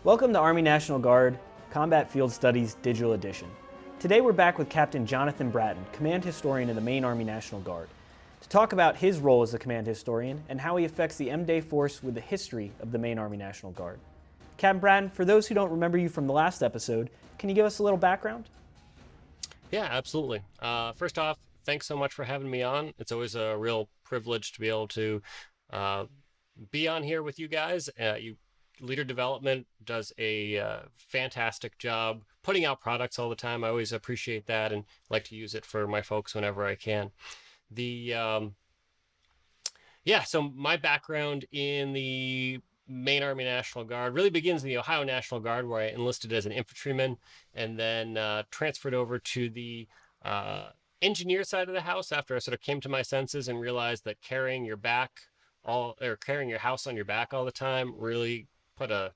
Welcome to Army National Guard Combat Field Studies Digital Edition. Today we're back with Captain Jonathan Bratten, Command Historian in the Maine Army National Guard, to talk about his role as a Command Historian and how he affects the M-Day force with the history of the Maine Army National Guard. Captain Bratten, for those who don't remember you from the last episode, can you give us a little background? Yeah, absolutely. First off, thanks so much for having me on. It's always a real privilege to be able to uh, be on here with you guys. Leader development does a fantastic job putting out products all the time. I always appreciate that and like to use it for my folks whenever I can. The so my background in the Maine Army National Guard really begins in the Ohio National Guard, where I enlisted as an infantryman and then transferred over to the engineer side of the house after I sort of came to my senses and realized that carrying your house on your back all the time really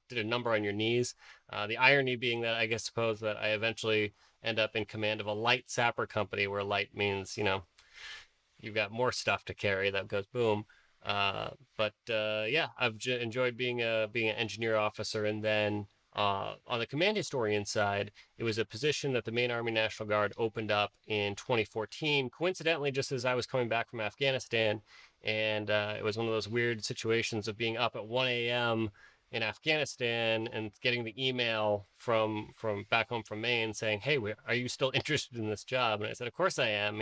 did a number on your knees. The irony being that I suppose that I eventually end up in command of a light sapper company, where light means, you've got more stuff to carry that goes boom. I've enjoyed being an engineer officer. And then on the command historian side, it was a position that the Maine Army National Guard opened up in 2014, coincidentally, just as I was coming back from Afghanistan. And it was one of those weird situations of being up at 1 a.m. in Afghanistan and getting the email from back home from Maine saying, "Hey, are you still interested in this job?" And I said, "Of course I am.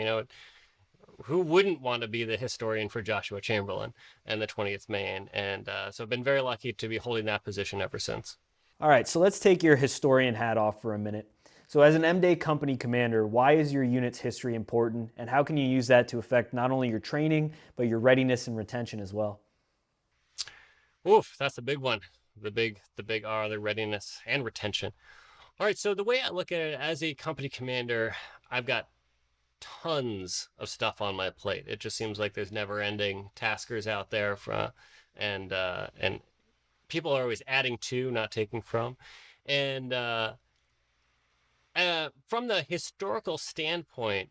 Who wouldn't want to be the historian for Joshua Chamberlain and the 20th Maine?" And so I've been very lucky to be holding that position ever since. All right, so let's take your historian hat off for a minute. So as an M-Day company commander, why is your unit's history important, and how can you use that to affect not only your training, but your readiness and retention as well? Oof, that's a big one. The big R, the readiness and retention. All right, so the way I look at it as a company commander, I've got tons of stuff on my plate. It just seems like there's never-ending taskers out there, and people are always adding to, not taking from. And from the historical standpoint,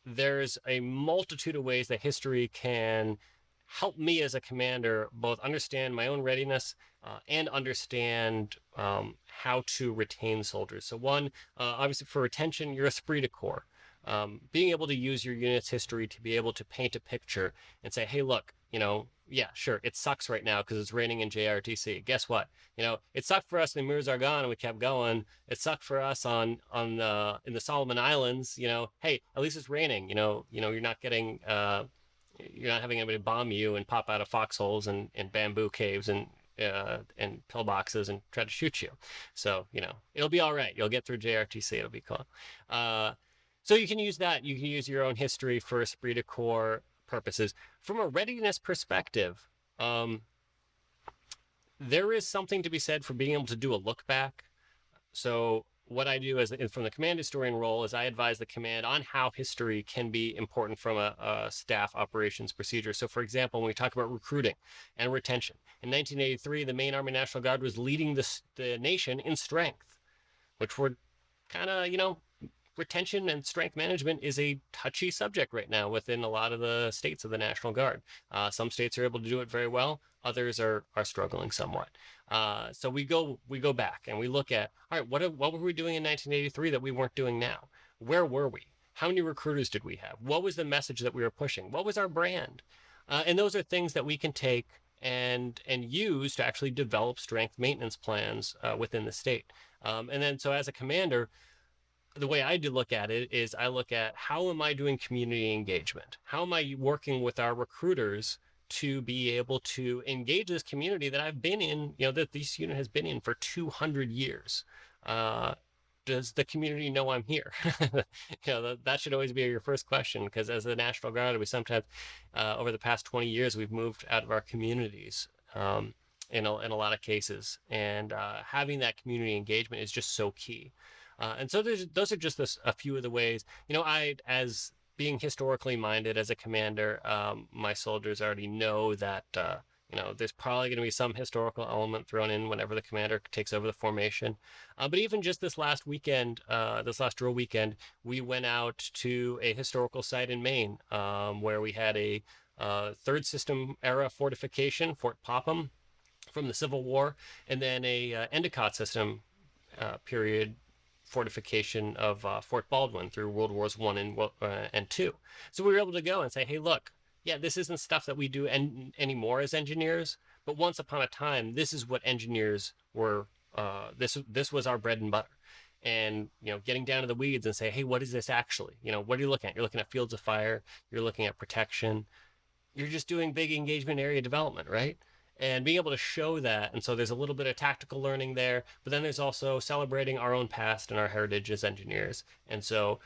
there's a multitude of ways that history can help me as a commander both understand my own readiness and understand how to retain soldiers. So one, obviously for retention, your esprit de corps. Being able to use your unit's history to be able to paint a picture and say, "Hey, look, yeah, sure, it sucks right now because it's raining in JRTC. Guess what? It sucked for us in Mirzargan and we kept going. It sucked for us in the Solomon Islands. Hey, at least it's raining. You're not getting you're not having anybody bomb you and pop out of foxholes and bamboo caves and pillboxes and try to shoot you. So it'll be all right. You'll get through JRTC. It'll be cool." So you can use that. You can use your own history for esprit de corps purposes. From a readiness perspective, there is something to be said for being able to do a look back. So what I do from the command historian role is I advise the command on how history can be important from a staff operations procedure. So for example, when we talk about recruiting and retention, in 1983, the Maine Army National Guard was leading the nation in strength, which were kind of, retention and strength management is a touchy subject right now within a lot of the states of the National Guard. Some states are able to do it very well. Others are struggling somewhat. So we go back and we look at, all right, what were we doing in 1983 that we weren't doing now? Where were we? How many recruiters did we have? What was the message that we were pushing? What was our brand? And those are things that we can take and use to actually develop strength maintenance plans within the state. And then so as a commander, the way I do look at it is I look at how am I doing community engagement? How am I working with our recruiters to be able to engage this community that I've been in, that this unit has been in for 200 years? Does the community know I'm here? That should always be your first question, because as the National Guard, we sometimes, over the past 20 years, we've moved out of our communities in a lot of cases. And having that community engagement is just so key. And so those are just a few of the ways, as being historically minded as a commander, my soldiers already know that, there's probably going to be some historical element thrown in whenever the commander takes over the formation. But even just this last drill weekend, we went out to a historical site in Maine, where we had a third system era fortification, Fort Popham. from the Civil War, and then a Endicott system period fortification of Fort Baldwin through World Wars One and Two. So we were able to go and say, hey, look, yeah, this isn't stuff that we do anymore as engineers, but once upon a time, this is what engineers were. This was our bread and butter. And getting down to the weeds and say, hey, what is this actually? What are you looking at? You're looking at fields of fire. You're looking at protection. You're just doing big engagement area development, right? And being able to show that. And so there's a little bit of tactical learning there, but then there's also celebrating our own past and our heritage as engineers. And so,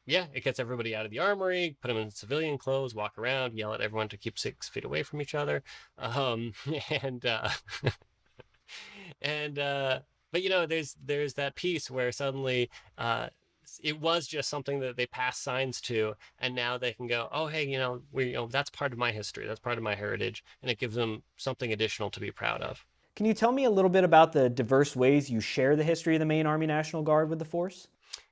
yeah, it gets everybody out of the armory, put them in civilian clothes, walk around, yell at everyone to keep 6 feet away from each other. Um, and, and, but there's that piece where suddenly, it was just something that they passed signs to, and now they can go, oh, hey, that's part of my history, that's part of my heritage, and it gives them something additional to be proud of. Can you tell me a little bit about the diverse ways you share the history of the Maine Army National Guard with the force?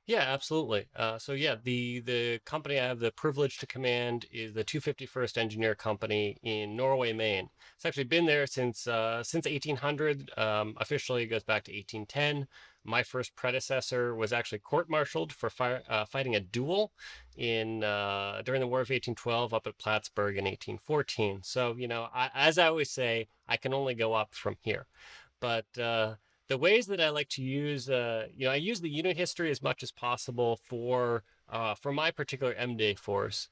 Yeah, absolutely. So yeah, the company I have the privilege to command is the 251st Engineer Company in Norway, Maine. It's actually been there since 1800. Officially, it goes back to 1810. My first predecessor was actually court-martialed for fighting a duel in during the War of 1812 up at Plattsburgh in 1814. So as I always say, I can only go up from here. But the ways that I like to use, I use the unit history as much as possible for my particular M-Day force.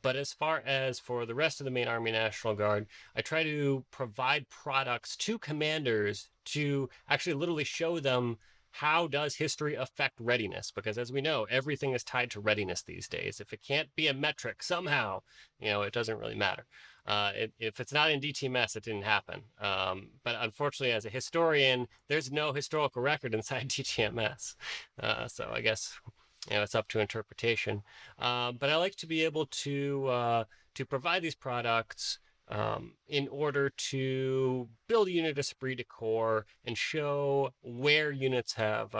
But as far as for the rest of the Maine Army National Guard, I try to provide products to commanders to actually literally show them how does history affect readiness? Because as we know, everything is tied to readiness these days. If it can't be a metric somehow, it doesn't really matter. If it's not in DTMS, it didn't happen. But unfortunately, as a historian, there's no historical record inside DTMS. So I guess it's up to interpretation. But I like to be able to provide these products in order to build a unit esprit de corps and show where units have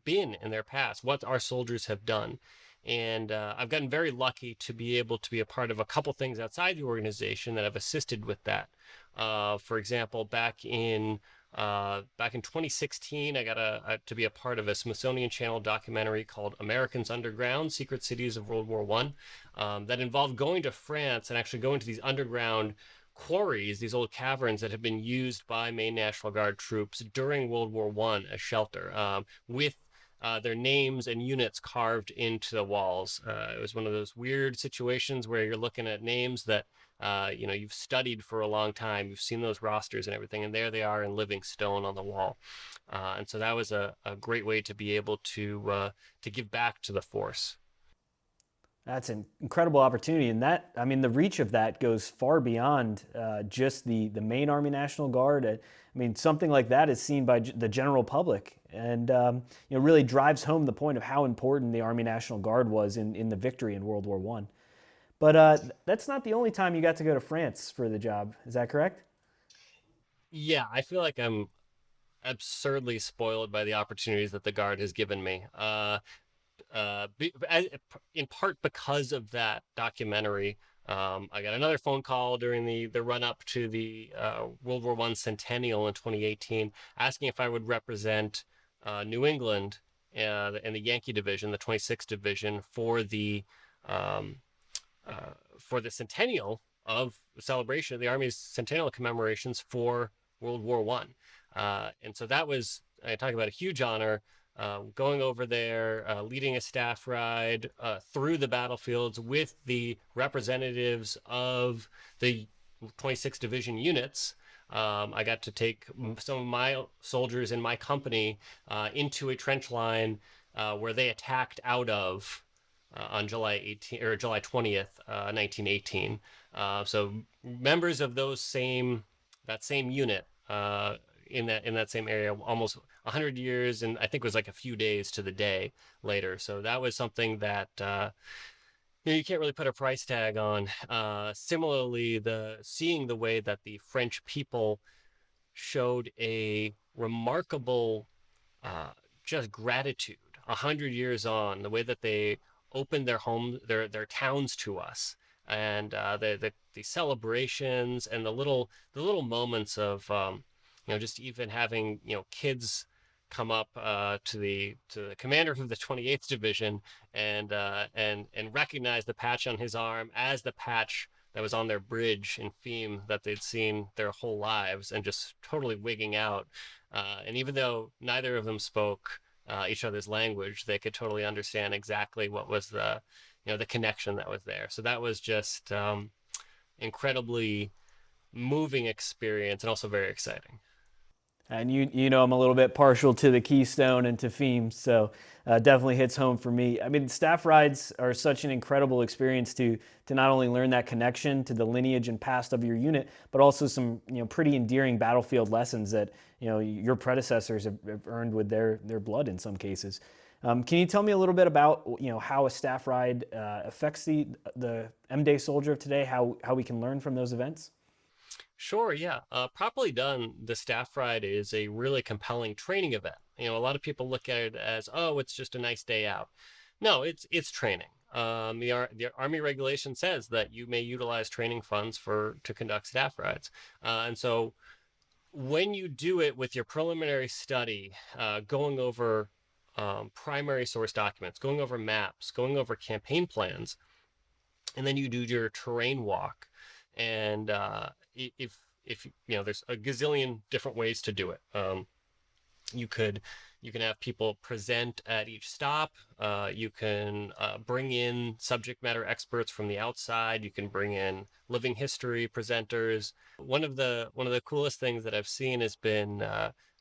been in their past, what our soldiers have done. And I've gotten very lucky to be able to be a part of a couple things outside the organization that have assisted with that. For example, back in 2016, I got to be a part of a Smithsonian Channel documentary called Americans Underground: Secret Cities of World War One, that involved going to France and actually going to these underground quarries, these old caverns that have been used by Maine National Guard troops during World War One as shelter, with their names and units carved into the walls. It was one of those weird situations where you're looking at names that you've studied for a long time. You've seen those rosters and everything, and there they are in living stone on the wall. And so that was a great way to be able to give back to the force. That's an incredible opportunity, and the reach of that goes far beyond just the Maine Army National Guard. Something like that is seen by the general public, and really drives home the point of how important the Army National Guard was in the victory in World War One. But that's not the only time you got to go to France for the job. Is that correct? Yeah, I feel like I'm absurdly spoiled by the opportunities that the Guard has given me. In part because of that documentary. I got another phone call during the run up to the World War One centennial in 2018, asking if I would represent New England in the Yankee division, the 26th division, um, for the centennial of celebration of the Army's centennial commemorations for World War One. And so that was, I talk about a huge honor. Going over there, leading a staff ride through the battlefields with the representatives of the 26th Division units. I got to take some of my soldiers in my company into a trench line where they attacked out of on July 20th, 1918. So members of that same unit in that same area, almost 100 years, and I think it was like a few days to the day later. So that was something that you can't really put a price tag on. Similarly, seeing the way that the French people showed a remarkable just gratitude 100 years on, the way that they opened their towns to us. and the celebrations and the little moments of just even having kids come up to the commander of the 28th Division and recognize the patch on his arm as the patch that was on their bridge in theme that they'd seen their whole lives, and just totally wigging out. And even though neither of them spoke each other's language, they could totally understand exactly what was the connection that was there. So that was just incredibly moving experience and also very exciting. And you know I'm a little bit partial to the Keystone and to themes, so definitely hits home for me. I mean, staff rides are such an incredible experience to not only learn that connection to the lineage and past of your unit, but also some pretty endearing battlefield lessons that your predecessors have earned with their blood in some cases. Can you tell me a little bit about how a staff ride affects the M-Day soldier of today? How we can learn from those events? Sure, yeah. Properly done, the staff ride is a really compelling training event. A lot of people look at it as, oh, it's just a nice day out. No, it's training. The Army regulation says that you may utilize training funds to conduct staff rides. And so when you do it with your preliminary study, going over primary source documents, going over maps, going over campaign plans, and then you do your terrain walk, and if there's a gazillion different ways to do it. You can have people present at each stop. You can bring in subject matter experts from the outside. You can bring in living history presenters. One of the coolest things that I've seen has been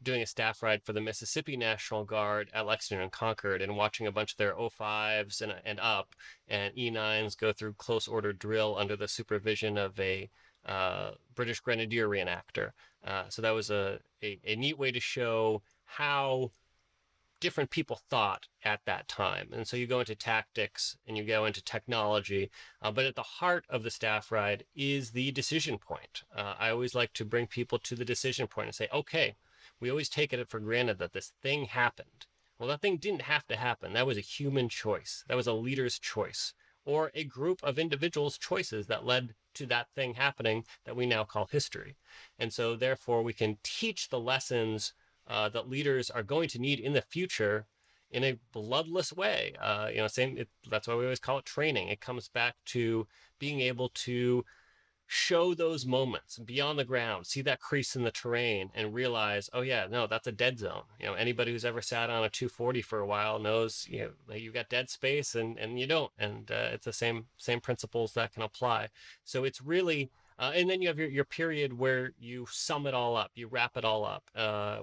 doing a staff ride for the Mississippi National Guard at Lexington and Concord, and watching a bunch of their O5s and up and E9s go through close order drill under the supervision of a British Grenadier reenactor. So that was a neat way to show how different people thought at that time. And so you go into tactics and you go into technology, but at the heart of the staff ride is the decision point. I always like to bring people to the decision point and say, okay, we always take it for granted that this thing happened. Well, that thing didn't have to happen. That was a human choice. That was a leader's choice, or a group of individuals' choices that led to that thing happening that we now call history. And so therefore we can teach the lessons that leaders are going to need in the future in a bloodless way. That's why we always call it training. It comes back to being able to show those moments, be on the ground, see that crease in the terrain, and realize, oh yeah, no, that's a dead zone. Anybody who's ever sat on a 240 for a while knows, that you got dead space and you don't. And it's the same principles that can apply. So it's really, and then you have your period where you sum it all up, you wrap it all up,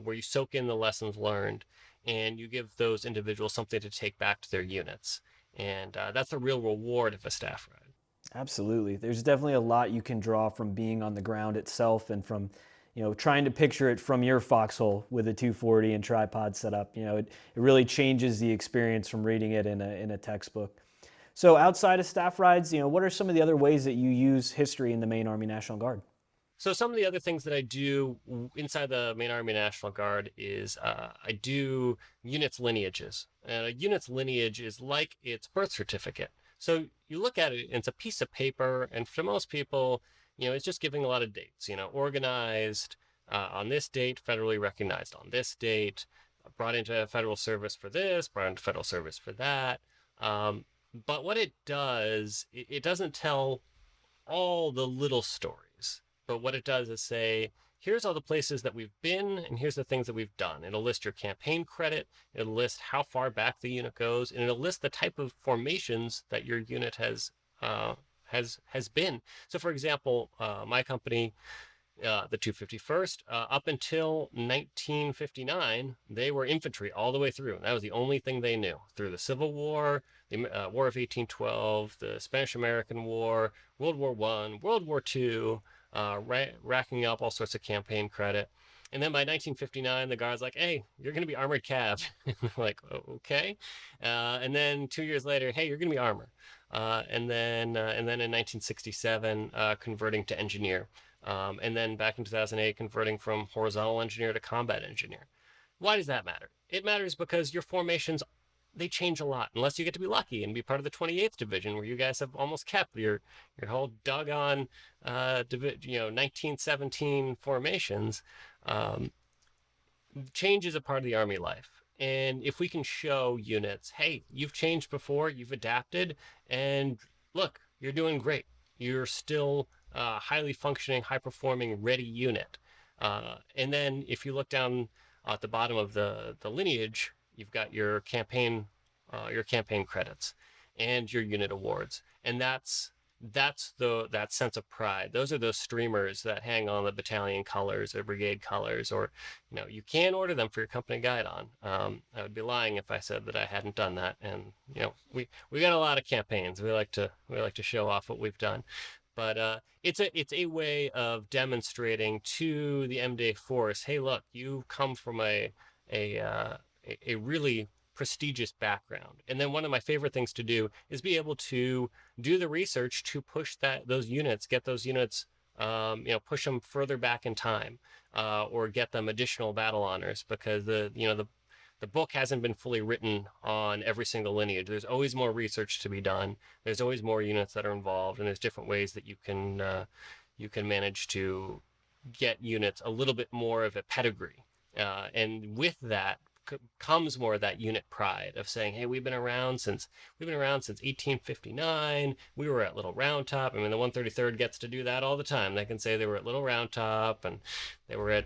where you soak in the lessons learned, and you give those individuals something to take back to their units. And that's the real reward of a staff ride. Absolutely. There's definitely a lot you can draw from being on the ground itself, and from, trying to picture it from your foxhole with a 240 and tripod set up. It really changes the experience from reading it in a textbook. So outside of staff rides, what are some of the other ways that you use history in the Maine Army National Guard? So some of the other things that I do inside the Maine Army National Guard is I do units lineages. And a unit's lineage is like its birth certificate. So you look at it, and it's a piece of paper, and for most people, it's just giving a lot of dates. Organized on this date, federally recognized on this date, brought into federal service for this, brought into federal service for that. But what it does, it doesn't tell all the little stories. But what it does is say, here's all the places that we've been, and here's the things that we've done. It'll list your campaign credit, it'll list how far back the unit goes, and it'll list the type of formations that your unit has been. So for example, my company, the 251st, up until 1959, they were infantry all the way through. That was the only thing they knew. Through the Civil War, the War of 1812, the Spanish-American War, World War I, World War II, racking up all sorts of campaign credit. And then by 1959, the Guard's like, hey, you're going to be armored cav. Like, okay. And then 2 years later, hey, you're going to be armor. And then in 1967, converting to engineer. And then back in 2008, converting from horizontal engineer to combat engineer. Why does that matter? It matters because your formations they change a lot unless you get to be lucky and be part of the 28th division where you guys have almost kept your whole doggone 1917 formations. Um, Change is a part of the Army life. And if we can show units, hey, you've changed before, you've adapted, and look, you're doing great. You're still a highly functioning, high performing, ready unit. And then if you look down at the bottom of the lineage, you've got your campaign credits and your unit awards. And that's that sense of pride. Those are those streamers that hang on the battalion colors or brigade colors, or you can order them for your company guidon. I would be lying if I said that I hadn't done that. And we got a lot of campaigns. We like to show off what we've done, but it's a way of demonstrating to the M-Day force, hey, look, you come from a really prestigious background. And then one of my favorite things to do is be able to do the research to push get those units, push them further back in time, or get them additional battle honors, because the book hasn't been fully written on every single lineage. There's always more research to be done. There's always more units that are involved, and there's different ways that you can manage to get units a little bit more of a pedigree. And with that comes more of that unit pride of saying, hey, we've been around since 1859. We were at Little Round Top. I mean, the 133rd gets to do that all the time. They can say they were at Little Round Top, and they were at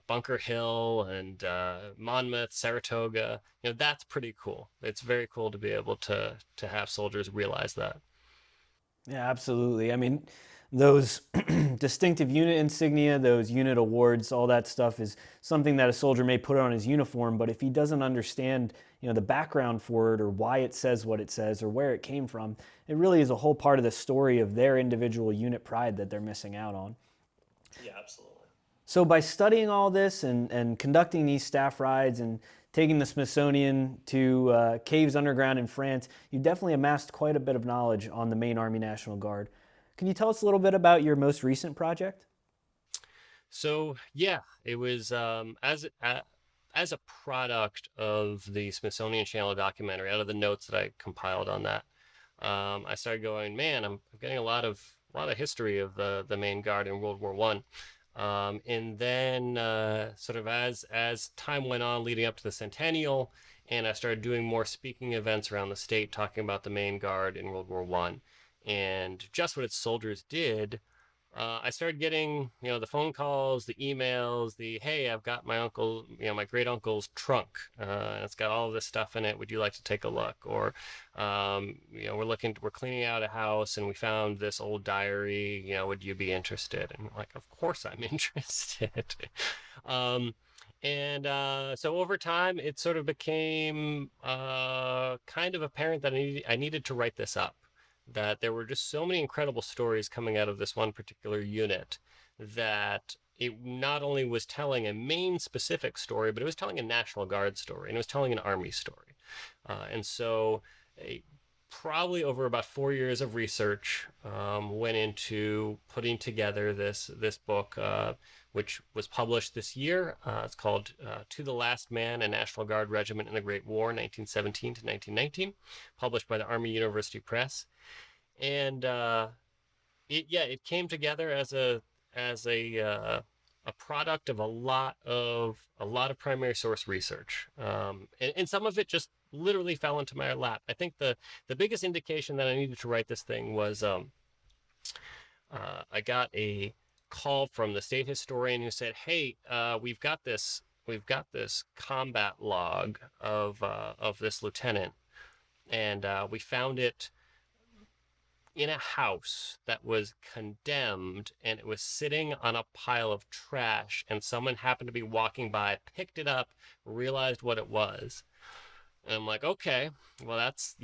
Bunker Hill and Monmouth, Saratoga. That's pretty cool. It's very cool to be able to have soldiers realize that. Yeah, absolutely. I mean, those distinctive unit insignia, those unit awards, all that stuff is something that a soldier may put on his uniform, but if he doesn't understand, the background for it, or why it says what it says, or where it came from, it really is a whole part of the story of their individual unit pride that they're missing out on. Yeah, absolutely. So by studying all this and conducting these staff rides and taking the Smithsonian to caves underground in France, you definitely amassed quite a bit of knowledge on the Maine Army National Guard. Can you tell us a little bit about your most recent project? So yeah, it was as a product of the Smithsonian Channel documentary. Out of the notes that I compiled on that, I started going, man, I'm getting a lot of history of the Maine Guard in World War One. And then sort of as time went on leading up to the centennial, and I started doing more speaking events around the state talking about the Maine Guard in World War One and just what its soldiers did. I started getting, the phone calls, the emails, hey, I've got my uncle, my great uncle's trunk, and it's got all of this stuff in it. Would you like to take a look? Or, we're cleaning out a house and we found this old diary. Would you be interested? And I'm like, of course I'm interested. So over time, it sort of became kind of apparent that I needed to write this up, that there were just so many incredible stories coming out of this one particular unit that it not only was telling a Maine specific story, but it was telling a National Guard story, and it was telling an Army story. And so probably over about 4 years of research went into putting together this book, which was published this year. It's called To the Last Man, a National Guard Regiment in the Great War, 1917 to 1919, published by the Army University Press. And it came together as a product of a lot of primary source research, and some of it just literally fell into my lap. I think the biggest indication that I needed to write this thing was I got a call from the state historian who said, "Hey, we've got this combat log of this lieutenant, and we found it in a house that was condemned, and it was sitting on a pile of trash, and someone happened to be walking by, picked it up, realized what it was." And I'm like, okay, well, that's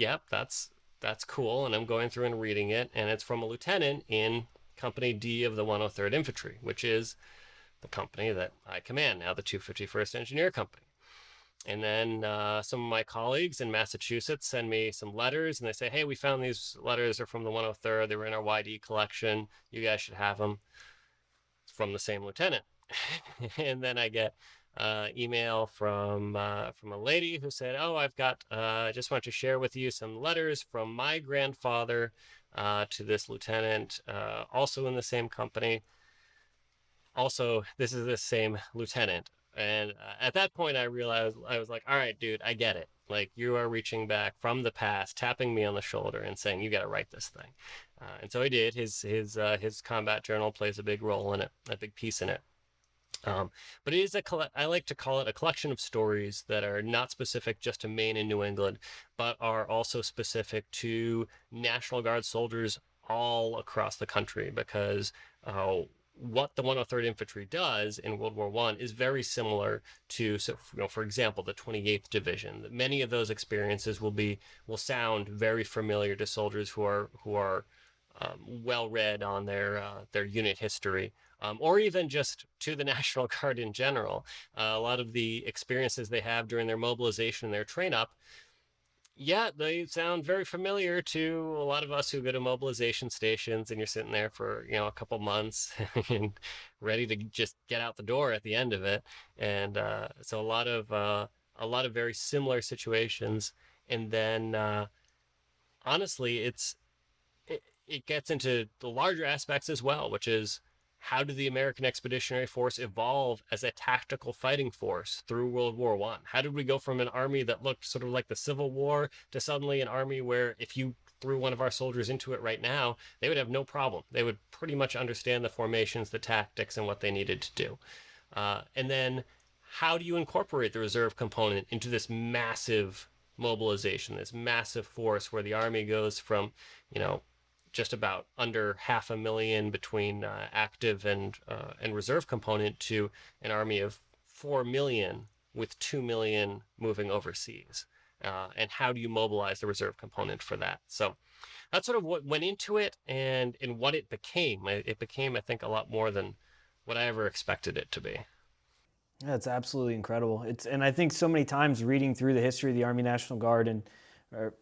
cool. And I'm going through and reading it, and it's from a lieutenant in Company D of the 103rd Infantry, which is the company that I command now, the 251st Engineer Company. And then some of my colleagues in Massachusetts send me some letters, and they say, hey, we found these letters. They're from the 103rd. They were in our YD collection. You guys should have them. It's from the same lieutenant. And then I get email from a lady who said, "Oh, I've got I just want to share with you some letters from my grandfather to this lieutenant, also in the same company. Also, this is the same lieutenant." And at that point, I realized, I was like, "All right, dude, I get it. Like, you are reaching back from the past, tapping me on the shoulder, and saying you got to write this thing." And so he did. His combat journal plays a big role in it, a big piece in it. Um, but it is I like to call it a collection of stories that are not specific just to Maine and New England, but are also specific to National Guard soldiers all across the country, because what the 103rd Infantry does in World War I is very similar to, so, for example, the 28th Division. Many of those experiences will sound very familiar to soldiers who are well read on their unit history, or even just to the National Guard in general. A lot of the experiences they have during their mobilization and their train up, yeah, they sound very familiar to a lot of us who go to mobilization stations, and you're sitting there for a couple months and ready to just get out the door at the end of it. And so a lot of very similar situations. And then honestly, it gets into the larger aspects as well, which is, how did the American Expeditionary Force evolve as a tactical fighting force through World War I? How did we go from an army that looked sort of like the Civil War to suddenly an army where if you threw one of our soldiers into it right now, they would have no problem. They would pretty much understand the formations, the tactics, and what they needed to do. And then how do you incorporate the reserve component into this massive mobilization, this massive force where the army goes from, you know, just about under 500,000 between active and reserve component to an army of 4 million with 2 million moving overseas. And how do you mobilize the reserve component for that? So that's sort of what went into it, and what it became. It became, I think, a lot more than what I ever expected it to be. Yeah, it's absolutely incredible. And I think so many times reading through the history of the Army National Guard, and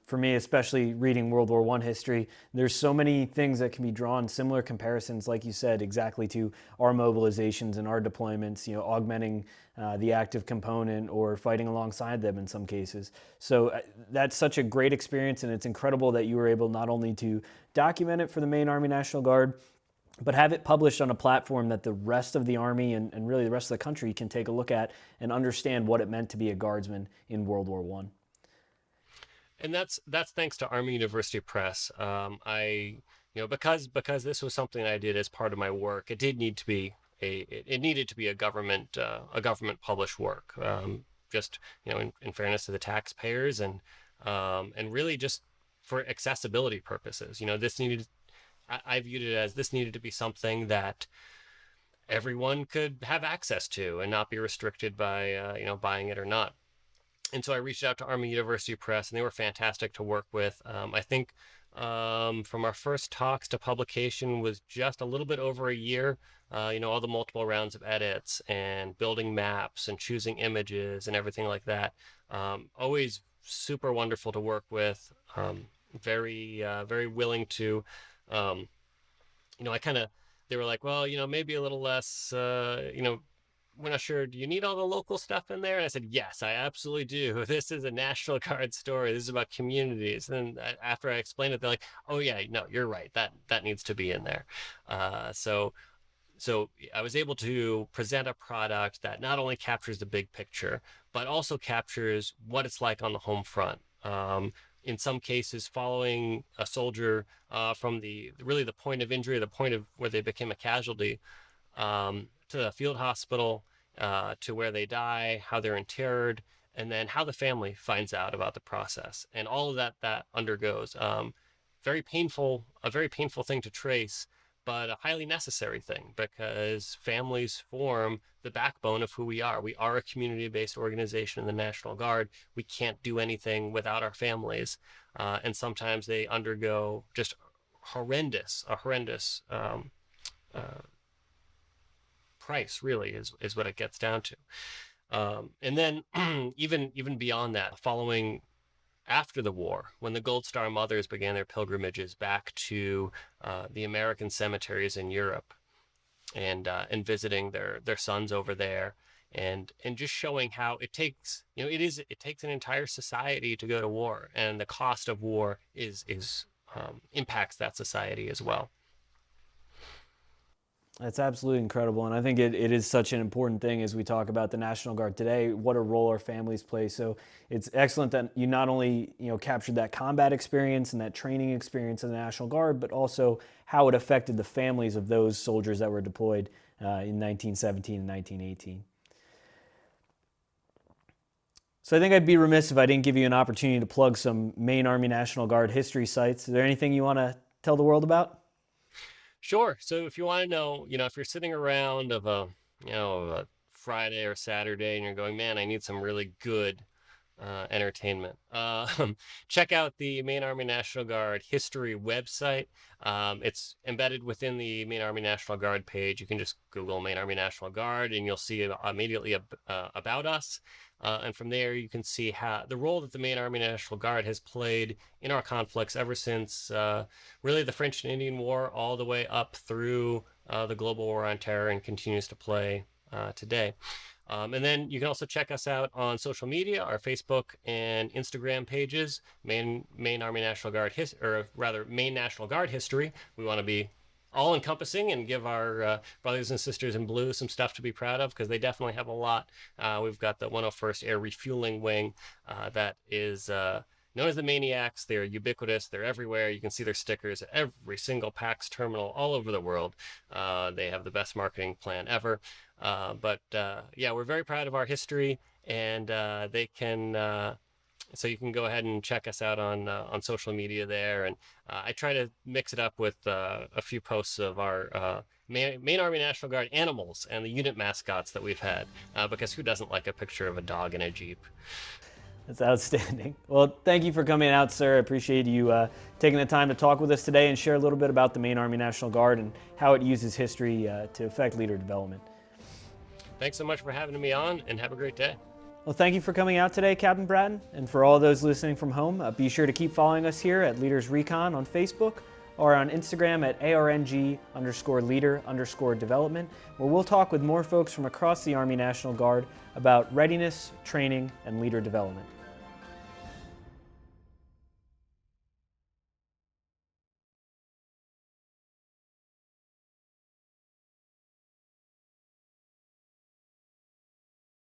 for me especially reading World War I history, there's so many things that can be drawn, similar comparisons, like you said, exactly to our mobilizations and our deployments. Augmenting the active component or fighting alongside them in some cases. So that's such a great experience, and it's incredible that you were able not only to document it for the Maine Army National Guard, but have it published on a platform that the rest of the Army and really the rest of the country can take a look at and understand what it meant to be a guardsman in World War I. And that's thanks to Army University Press. Because this was something I did as part of my work, it did need to be it needed to be a government published work. Just in fairness to the taxpayers, and really just for accessibility purposes. I viewed it as this needed to be something that everyone could have access to and not be restricted by buying it or not. And so I reached out to Army University Press, and they were fantastic to work with. I think from our first talks to publication was just a little bit over a year. All the multiple rounds of edits and building maps and choosing images and everything like that. Always super wonderful to work with. Very willing to. I kind of, they were like, well, maybe a little less, we're not sure, do you need all the local stuff in there? And I said, yes, I absolutely do. This is a National Guard story. This is about communities. And after I explained it, they're like, oh yeah, no, you're right. That needs to be in there. So I was able to present a product that not only captures the big picture, but also captures what it's like on the home front. In some cases, following a soldier from the point of injury, the point of where they became a casualty, to the field hospital, to where they die, how they're interred, and then how the family finds out about the process, and all of that undergoes. A very painful thing to trace, but a highly necessary thing, because families form the backbone of who we are. We are a community-based organization in the National Guard. We can't do anything without our families, and sometimes they undergo just a horrendous price. Really, is what it gets down to. And then even beyond that, following after the war, when the Gold Star mothers began their pilgrimages back to the American cemeteries in Europe, and visiting their sons over there, and just showing how it takes, it takes an entire society to go to war, and the cost of war is impacts that society as well. That's absolutely incredible, and I think it is such an important thing as we talk about the National Guard today, what a role our families play. So it's excellent that you not only captured that combat experience and that training experience in the National Guard, but also how it affected the families of those soldiers that were deployed in 1917 and 1918. So I think I'd be remiss if I didn't give you an opportunity to plug some Maine Army National Guard history sites. Is there anything you want to tell the world about? Sure. So if you want to know, if you're sitting around of a Friday or Saturday and you're going, man, I need some really good entertainment. Check out the Maine Army National Guard history website. It's embedded within the Maine Army National Guard page. You can just Google Maine Army National Guard and you'll see immediately about us. And from there, you can see how the role that the Maine Army National Guard has played in our conflicts ever since really the French and Indian War, all the way up through the global war on terror, and continues to play today. And then you can also check us out on social media, our Facebook and Instagram pages, Maine Army National Guard Maine National Guard History. We want to be all encompassing and give our brothers and sisters in blue some stuff to be proud of, because they definitely have a lot. We've got the 101st Air Refueling Wing that is known as the Maniacs. They're ubiquitous. They're everywhere. You can see their stickers at every single PAX terminal all over the world. They have the best marketing plan ever. But we're very proud of our history, and they can... So you can go ahead and check us out on social media there, and I try to mix it up with a few posts of our Maine Army National Guard animals and the unit mascots that we've had, because who doesn't like a picture of a dog in a Jeep? That's outstanding. Well, thank you for coming out, sir. I appreciate you taking the time to talk with us today and share a little bit about the Maine Army National Guard and how it uses history to affect leader development. Thanks so much for having me on, and have a great day. Well, thank you for coming out today, Captain Bratten. And for all those listening from home, be sure to keep following us here at Leaders Recon on Facebook or on Instagram at ARNG_leader_development, where we'll talk with more folks from across the Army National Guard about readiness, training, and leader development.